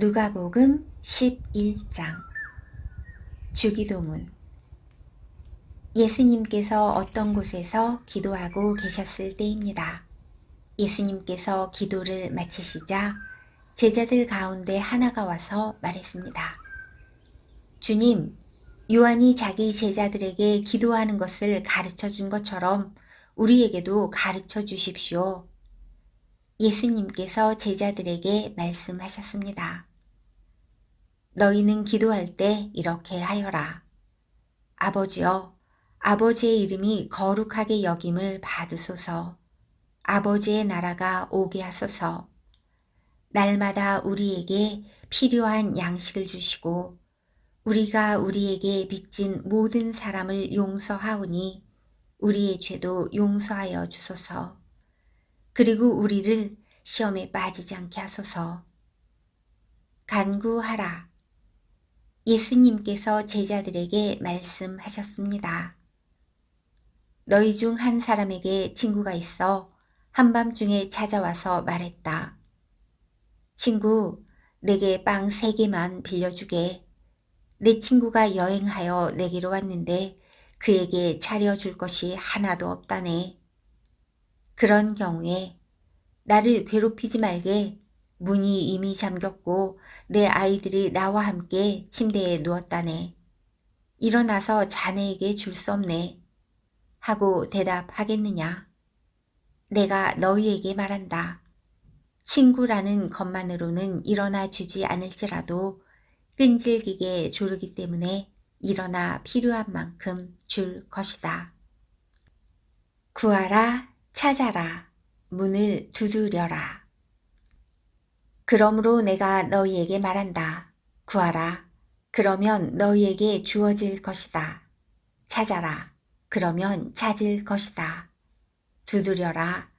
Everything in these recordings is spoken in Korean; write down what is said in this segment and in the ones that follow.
누가복음 11장 주기도문. 예수님께서 어떤 곳에서 기도하고 계셨을 때입니다. 예수님께서 기도를 마치시자 제자들 가운데 하나가 와서 말했습니다. 주님, 요한이 자기 제자들에게 기도하는 것을 가르쳐 준 것처럼 우리에게도 가르쳐 주십시오. 예수님께서 제자들에게 말씀하셨습니다. 너희는 기도할 때 이렇게 하여라. 아버지여, 아버지의 이름이 거룩하게 여김을 받으소서. 아버지의 나라가 오게 하소서. 날마다 우리에게 필요한 양식을 주시고 우리가 우리에게 빚진 모든 사람을 용서하오니 우리의 죄도 용서하여 주소서. 그리고 우리를 시험에 빠지지 않게 하소서. 간구하라. 예수님께서 제자들에게 말씀하셨습니다. 너희 중 한 사람에게 친구가 있어 한밤중에 찾아와서 말했다. 친구, 내게 빵 3개만 빌려주게. 내 친구가 여행하여 내게로 왔는데 그에게 차려줄 것이 하나도 없다네. 그런 경우에 나를 괴롭히지 말게. 문이 이미 잠겼고 내 아이들이 나와 함께 침대에 누웠다네. 일어나서 자네에게 줄 수 없네. 하고 대답하겠느냐? 내가 너희에게 말한다. 친구라는 것만으로는 일어나 주지 않을지라도 끈질기게 조르기 때문에 일어나 필요한 만큼 줄 것이다. 구하라, 찾아라, 문을 두드려라. 그러므로 내가 너희에게 말한다. 구하라. 그러면 너희에게 주어질 것이다. 찾아라. 그러면 찾을 것이다. 두드려라.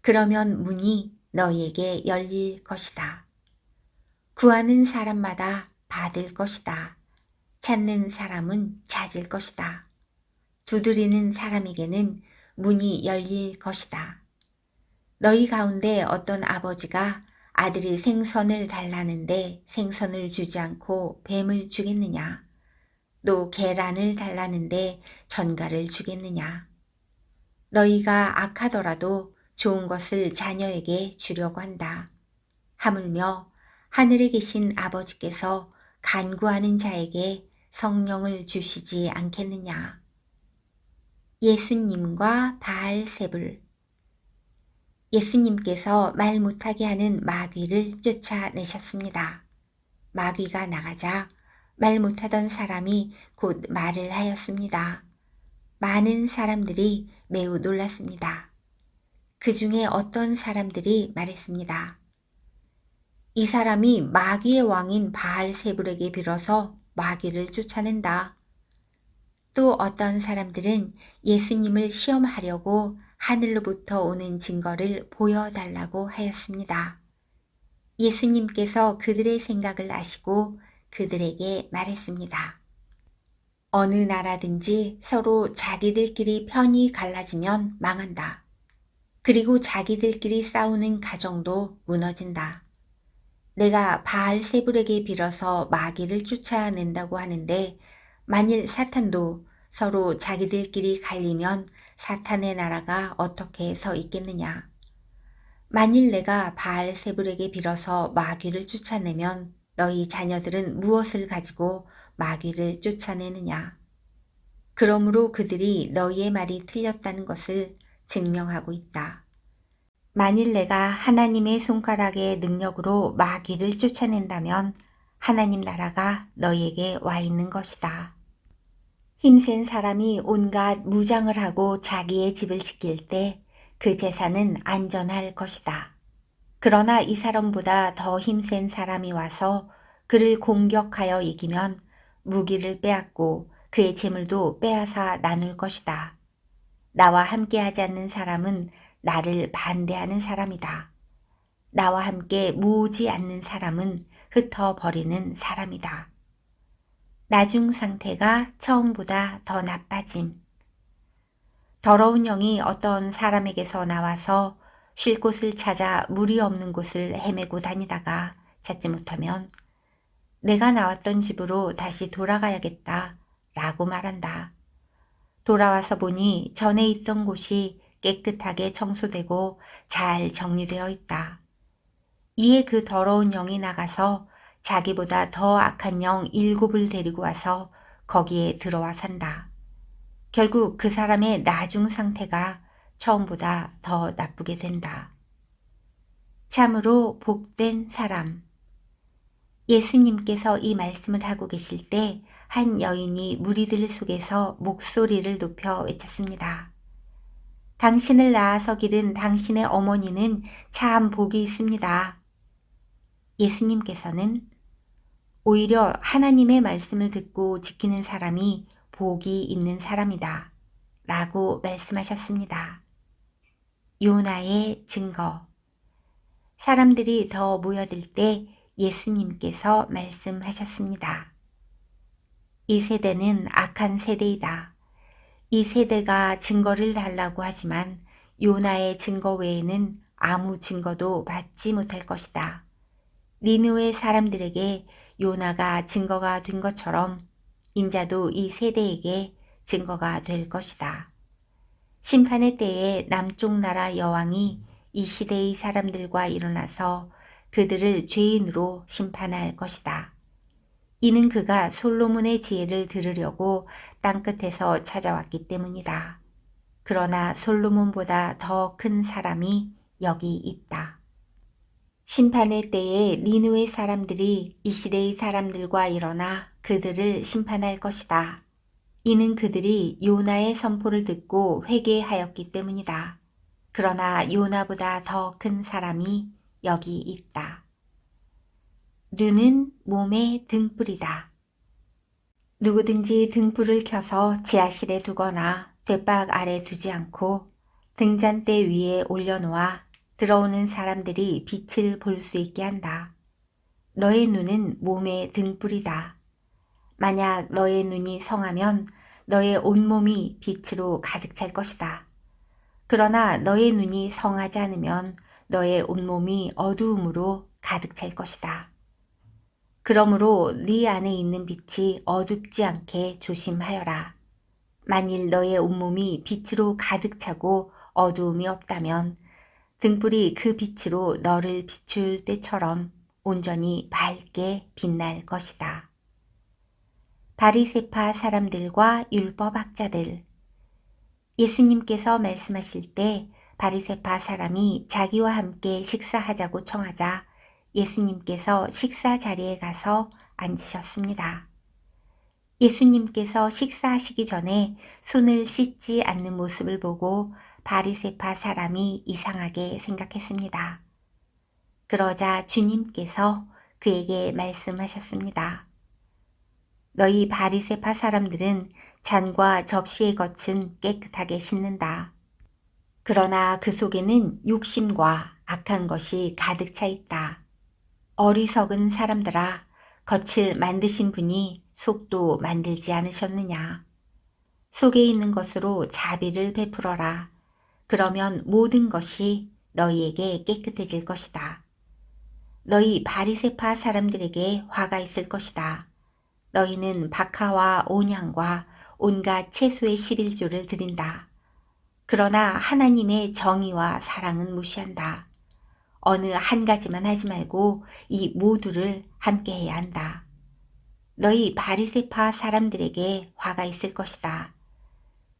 그러면 문이 너희에게 열릴 것이다. 구하는 사람마다 받을 것이다. 찾는 사람은 찾을 것이다. 두드리는 사람에게는 문이 열릴 것이다. 너희 가운데 어떤 아버지가 아들이 생선을 달라는데 생선을 주지 않고 뱀을 주겠느냐? 또 계란을 달라는데 전갈을 주겠느냐? 너희가 악하더라도 좋은 것을 자녀에게 주려고 한다. 하물며 하늘에 계신 아버지께서 간구하는 자에게 성령을 주시지 않겠느냐? 예수님과 바알세불. 예수님께서 말 못하게 하는 마귀를 쫓아내셨습니다. 마귀가 나가자 말 못하던 사람이 곧 말을 하였습니다. 많은 사람들이 매우 놀랐습니다. 그 중에 어떤 사람들이 말했습니다. 이 사람이 마귀의 왕인 바알세불에게 빌어서 마귀를 쫓아낸다. 또 어떤 사람들은 예수님을 시험하려고 하늘로부터 오는 증거를 보여달라고 하였습니다. 예수님께서 그들의 생각을 아시고 그들에게 말했습니다. 어느 나라든지 서로 자기들끼리 편이 갈라지면 망한다. 그리고 자기들끼리 싸우는 가정도 무너진다. 내가 바알세불에게 빌어서 마귀를 쫓아낸다고 하는데 만일 사탄도 서로 자기들끼리 갈리면 사탄의 나라가 어떻게 서 있겠느냐? 만일 내가 바알세불에게 빌어서 마귀를 쫓아내면 너희 자녀들은 무엇을 가지고 마귀를 쫓아내느냐? 그러므로 그들이 너희의 말이 틀렸다는 것을 증명하고 있다. 만일 내가 하나님의 손가락의 능력으로 마귀를 쫓아낸다면 하나님 나라가 너희에게 와 있는 것이다. 힘센 사람이 온갖 무장을 하고 자기의 집을 지킬 때 그 재산은 안전할 것이다. 그러나 이 사람보다 더 힘센 사람이 와서 그를 공격하여 이기면 무기를 빼앗고 그의 재물도 빼앗아 나눌 것이다. 나와 함께하지 않는 사람은 나를 반대하는 사람이다. 나와 함께 모으지 않는 사람은 흩어버리는 사람이다. 나중 상태가 처음보다 더 나빠짐. 더러운 영이 어떤 사람에게서 나와서 쉴 곳을 찾아 물이 없는 곳을 헤매고 다니다가 찾지 못하면 내가 나왔던 집으로 다시 돌아가야겠다 라고 말한다. 돌아와서 보니 전에 있던 곳이 깨끗하게 청소되고 잘 정리되어 있다. 이에 그 더러운 영이 나가서 자기보다 더 악한 영 7을 데리고 와서 거기에 들어와 산다. 결국 그 사람의 나중 상태가 처음보다 더 나쁘게 된다. 참으로 복된 사람. 예수님께서 이 말씀을 하고 계실 때 한 여인이 무리들 속에서 목소리를 높여 외쳤습니다. 당신을 낳아서 기른 당신의 어머니는 참 복이 있습니다. 예수님께서는 오히려 하나님의 말씀을 듣고 지키는 사람이 복이 있는 사람이다 라고 말씀하셨습니다. 요나의 증거. 사람들이 더 모여들 때 예수님께서 말씀하셨습니다. 이 세대는 악한 세대이다. 이 세대가 증거를 달라고 하지만 요나의 증거 외에는 아무 증거도 받지 못할 것이다. 니느웨 사람들에게 요나가 증거가 된 것처럼 인자도 이 세대에게 증거가 될 것이다. 심판의 때에 남쪽 나라 여왕이 이 시대의 사람들과 일어나서 그들을 죄인으로 심판할 것이다. 이는 그가 솔로몬의 지혜를 들으려고 땅끝에서 찾아왔기 때문이다. 그러나 솔로몬보다 더 큰 사람이 여기 있다. 심판의 때에 니느웨 사람들이 이 시대의 사람들과 일어나 그들을 심판할 것이다. 이는 그들이 요나의 선포를 듣고 회개하였기 때문이다. 그러나 요나보다 더 큰 사람이 여기 있다. 눈은 몸의 등불이다. 누구든지 등불을 켜서 지하실에 두거나 돛박 아래 두지 않고 등잔대 위에 올려놓아 들어오는 사람들이 빛을 볼 수 있게 한다. 너의 눈은 몸의 등불이다. 만약 너의 눈이 성하면 너의 온몸이 빛으로 가득 찰 것이다. 그러나 너의 눈이 성하지 않으면 너의 온몸이 어두움으로 가득 찰 것이다. 그러므로 네 안에 있는 빛이 어둡지 않게 조심하여라. 만일 너의 온몸이 빛으로 가득 차고 어두움이 없다면 등불이 그 빛으로 너를 비출 때처럼 온전히 밝게 빛날 것이다. 바리새파 사람들과 율법학자들. 예수님께서 말씀하실 때 바리새파 사람이 자기와 함께 식사하자고 청하자 예수님께서 식사 자리에 가서 앉으셨습니다. 예수님께서 식사하시기 전에 손을 씻지 않는 모습을 보고 바리새파 사람이 이상하게 생각했습니다. 그러자 주님께서 그에게 말씀하셨습니다. 너희 바리새파 사람들은 잔과 접시의 겉은 깨끗하게 씻는다. 그러나 그 속에는 욕심과 악한 것이 가득 차 있다. 어리석은 사람들아, 겉을 만드신 분이 속도 만들지 않으셨느냐. 속에 있는 것으로 자비를 베풀어라. 그러면 모든 것이 너희에게 깨끗해질 것이다. 너희 바리새파 사람들에게 화가 있을 것이다. 너희는 박하와 온향과 온갖 채소의 11조를 드린다. 그러나 하나님의 정의와 사랑은 무시한다. 어느 한 가지만 하지 말고 이 모두를 함께 해야 한다. 너희 바리새파 사람들에게 화가 있을 것이다.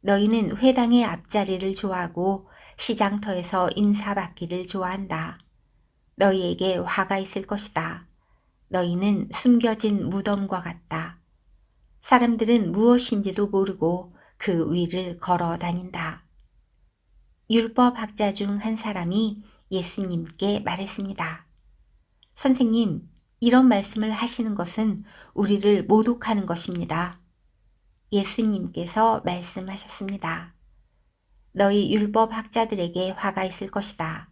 너희는 회당의 앞자리를 좋아하고 시장터에서 인사받기를 좋아한다. 너희에게 화가 있을 것이다. 너희는 숨겨진 무덤과 같다. 사람들은 무엇인지도 모르고 그 위를 걸어 다닌다. 율법학자 중 한 사람이 예수님께 말했습니다. 선생님, 이런 말씀을 하시는 것은 우리를 모독하는 것입니다. 예수님께서 말씀하셨습니다. 너희 율법학자들에게 화가 있을 것이다.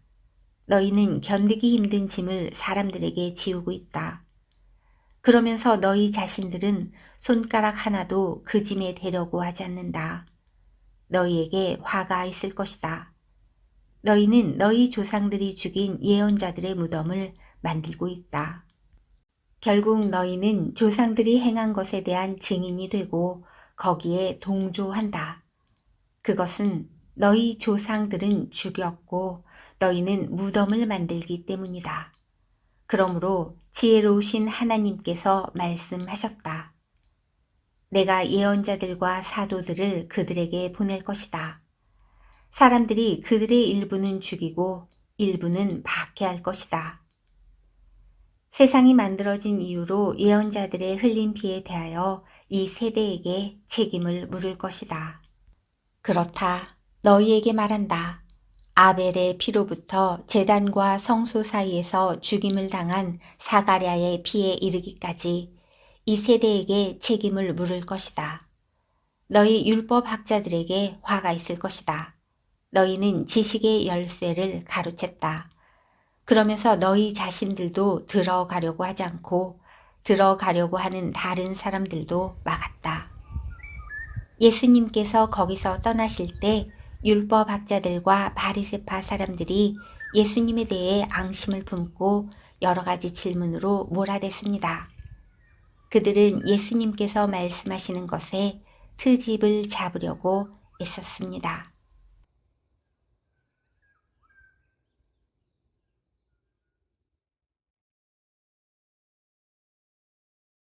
너희는 견디기 힘든 짐을 사람들에게 지우고 있다. 그러면서 너희 자신들은 손가락 하나도 그 짐에 대려고 하지 않는다. 너희에게 화가 있을 것이다. 너희는 너희 조상들이 죽인 예언자들의 무덤을 만들고 있다. 결국 너희는 조상들이 행한 것에 대한 증인이 되고 거기에 동조한다. 그것은 너희 조상들은 죽였고 너희는 무덤을 만들기 때문이다. 그러므로 지혜로우신 하나님께서 말씀하셨다. 내가 예언자들과 사도들을 그들에게 보낼 것이다. 사람들이 그들의 일부는 죽이고 일부는 박해할 것이다. 세상이 만들어진 이후로 예언자들의 흘린 피에 대하여 이 세대에게 책임을 물을 것이다. 그렇다. 너희에게 말한다. 아벨의 피로부터 제단과 성소 사이에서 죽임을 당한 사가랴의 피에 이르기까지 이 세대에게 책임을 물을 것이다. 너희 율법학자들에게 화가 있을 것이다. 너희는 지식의 열쇠를 가로챘다. 그러면서 너희 자신들도 들어가려고 하지 않고 들어가려고 하는 다른 사람들도 막았다. 예수님께서 거기서 떠나실 때 율법학자들과 바리새파 사람들이 예수님에 대해 앙심을 품고 여러 가지 질문으로 몰아댔습니다. 그들은 예수님께서 말씀하시는 것에 트집을 잡으려고 애썼습니다.